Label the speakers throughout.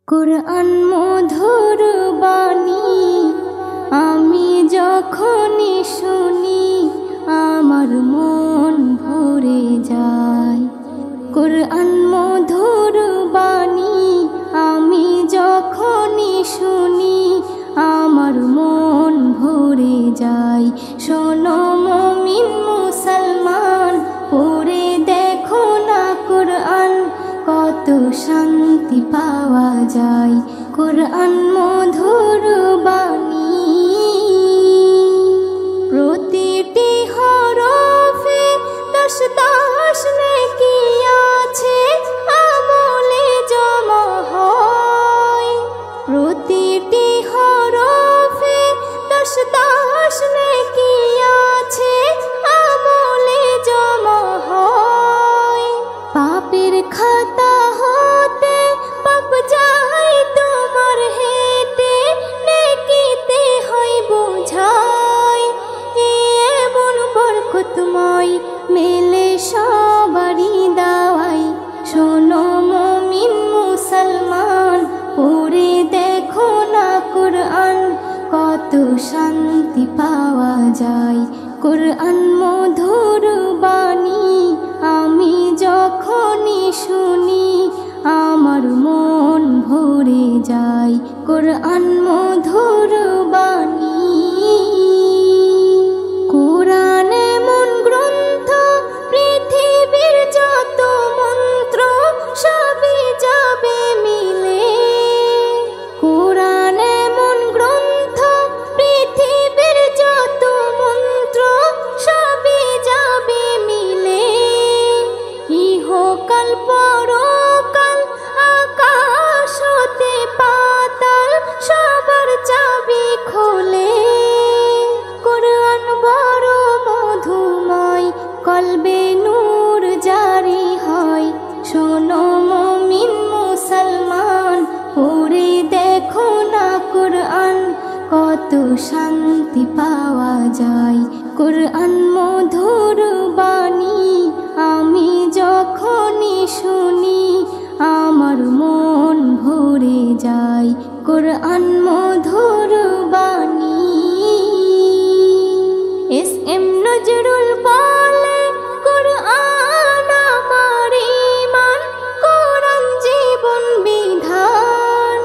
Speaker 1: কুরআন মধুর বাণী আমি যখনই শুনি আমার মন ভরে যায়। কুরআন মধুর বাণী আমি যখনই শুনি আমার মন ভরে যায়। শোনো মুমিন মুসলমান, পড়ে দেখো না কুরআন, কত শান্তি পাওয়া যায়। কুরআন মধুর বাণী প্রতিটি হরফে 10 নেকি আছে, আমলে জমা হয়। প্রতিটি হরফে 10 নেকি আছে, আমলে জমা হয়। পাপের খাতা হতে পাপ যায় তোমার হেঁটে, নেকিতে হয় বোঝাই। এমন বরকতময় মেলে সবারই দাওয়াই। শোনো মুমিন মুসলমান, পড়ে দেখো না কুরআন, কত শান্তি পাওয়া যায়। কুরআন মধুর বাণী আমি যখনই শুনি আমার মন ভরে যায়। কুরআন মধুর বাণী কুরআন এমন গ্রন্থ, পৃথিবীর যত মন্ত্র সবই যাবে মিলে। কুরআন এমন গ্রন্থ, পৃথিবীর যত মন্ত্র সবই যাবে মিলে। ইহকাল পরকাল আকাশ হতে পাতাল সবার চাবি খোলে। কুরআন বড় মধুময়, কলবে নূর জারি হয়। শোনো মুমিন মুসলমান, পড়ে দেখো না কুরআন, কত শান্তি পাওয়া যায়। কুরআন মধুর বাণী আমি যখনই শুনি আমার মন ভরে যায়। কুরআন মধুর বাণী এস.এম. নজরুল বলে, কুরআন আমার ঈমান, কুরআন জীবন বিধান।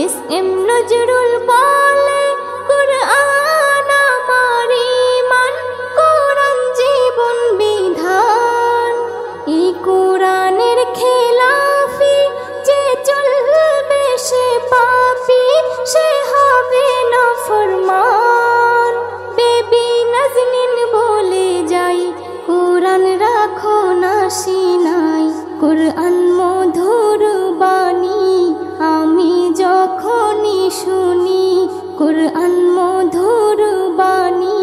Speaker 1: এস.এম. নজরুল বলে, কুরআন আমার ঈমান, কুরআন জীবন বিধান। এই কুরআনের খেলাফি যে চলবে সে পাপী, সে হবে নাফরমান। বেবি নাজনীন বলে যাই, কুরআন রাখো না সিনায়। কুরআন মধুর বাণী আমি যখনই শুনি, কুরআন মধুর বাণী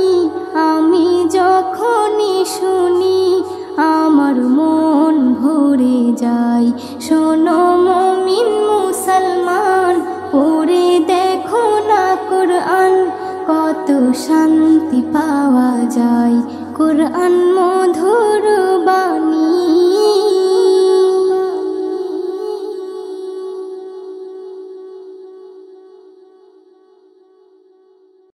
Speaker 1: আমি যখনই শুনি আমার মন ভরে যায়। শোনো মুমিন মুসলমান, পড়ে দেখো না কুরআন, কত শান্তি পাওয়া যায়। কুরআন মধুর বাণী।